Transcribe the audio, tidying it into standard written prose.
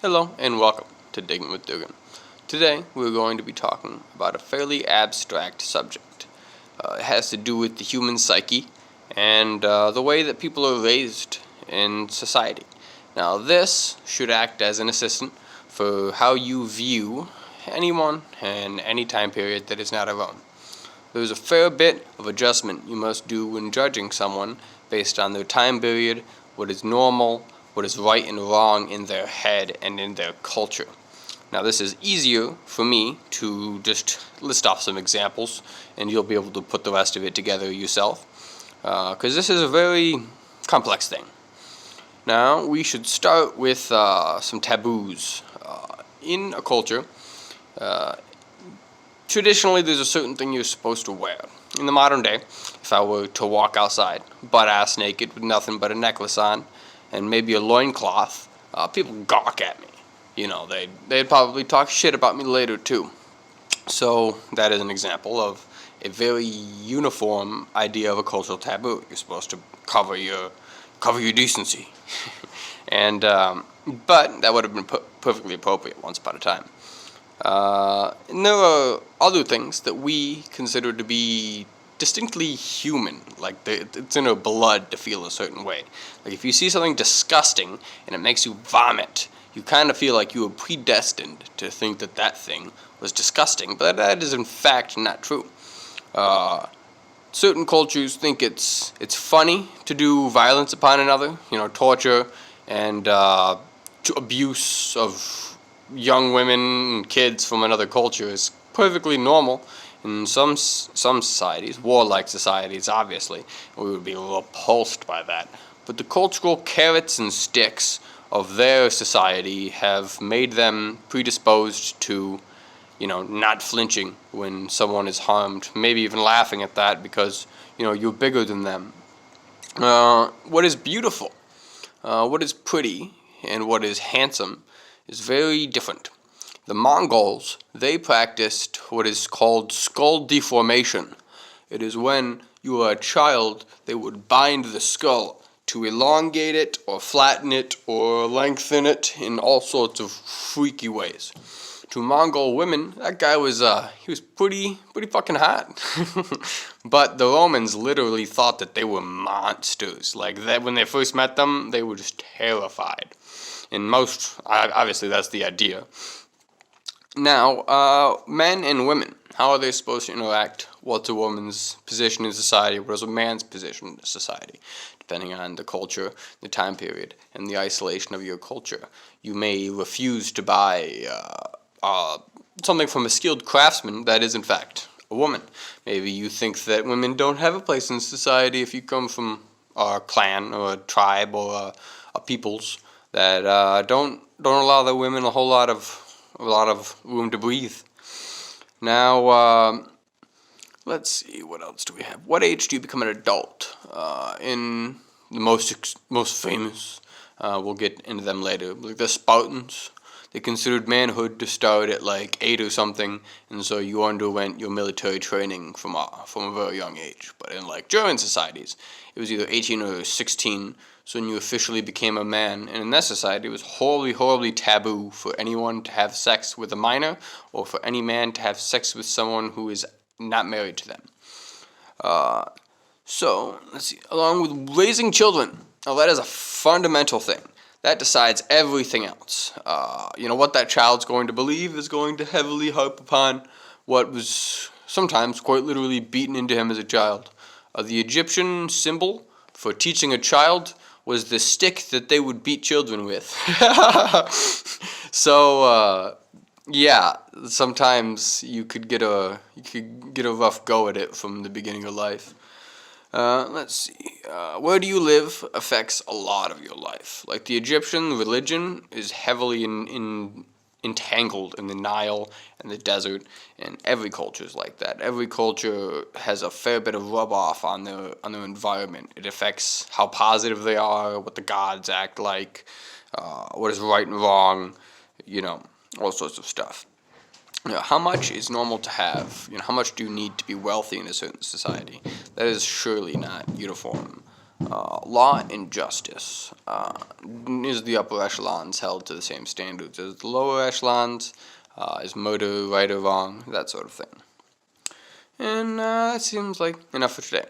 Hello and welcome to Digging with Dugan. Today we're going to be talking about a fairly abstract subject. It has to do with the human psyche and the way that people are raised in society. Now this should act as an assistant for how you view anyone and any time period that is not our own. There's a fair bit of adjustment you must do when judging someone based on their time period, what is normal, what is right and wrong in their head and in their culture. Now this is easier for me to just list off some examples and you'll be able to put the rest of it together yourself, because this is a very complex thing. Now we should start with some taboos. In a culture, traditionally there's a certain thing you're supposed to wear. In the modern day, if I were to walk outside butt-ass naked with nothing but a necklace on, and maybe a loincloth, people gawk at me. You know, they'd probably talk shit about me later too. So that is an example of a very uniform idea of a cultural taboo. You're supposed to cover your decency, and but that would have been perfectly appropriate once upon a time. And there are other things that we consider to be distinctly human, like it's in our blood to feel a certain way. Like if you see something disgusting and it makes you vomit, you kind of feel like you were predestined to think that that thing was disgusting, but that is in fact not true. Certain cultures think it's funny to do violence upon another, torture and abuse of young women and kids from another culture is perfectly normal. In some societies, warlike societies, obviously, we would be repulsed by that. But the cultural carrots and sticks of their society have made them predisposed to, not flinching when someone is harmed, maybe even laughing at that because, you're bigger than them. What is beautiful, what is pretty, and what is handsome is very different. The Mongols, they practiced what is called skull deformation. It is when you are a child, they would bind the skull to elongate it or flatten it or lengthen it in all sorts of freaky ways. To Mongol women, that guy was pretty fucking hot. But the Romans literally thought that they were monsters. Like that, when they first met them, they were just terrified. And obviously that's the idea. Now, men and women, how are they supposed to interact? What's a woman's position in society? What is a man's position in society? Depending on the culture, the time period, and the isolation of your culture. You may refuse to buy something from a skilled craftsman that is in fact a woman. Maybe you think that women don't have a place in society if you come from a clan or a tribe or a peoples that don't allow their women a lot of room to breathe. Now, let's see, what else do we have? What age do you become an adult? In the most famous, we'll get into them later, like the Spartans, they considered manhood to start at like 8 or something, and so you underwent your military training from a very young age. But in like German societies, it was either 18 or 16, so when you officially became a man. And in that society, it was horribly taboo for anyone to have sex with a minor, or for any man to have sex with someone who is not married to them. So, let's see, along with raising children, now that is a fundamental thing. That decides everything else. What that child's going to believe is going to heavily harp upon what was sometimes quite literally beaten into him as a child. The Egyptian symbol for teaching a child was the stick that they would beat children with. So, yeah, sometimes you could get a rough go at it from the beginning of life. Let's see. Where do you live affects a lot of your life. Like the Egyptian religion is heavily entangled in the Nile and the desert, and every culture is like that. Every culture has a fair bit of rub off on their environment. It affects how positive they are, what the gods act like, what is right and wrong, all sorts of stuff. How much is normal to have? How much do you need to be wealthy in a certain society? That is surely not uniform. Law and justice. Is the upper echelons held to the same standards as the lower echelons? Is murder right or wrong? That sort of thing. And that seems like enough for today.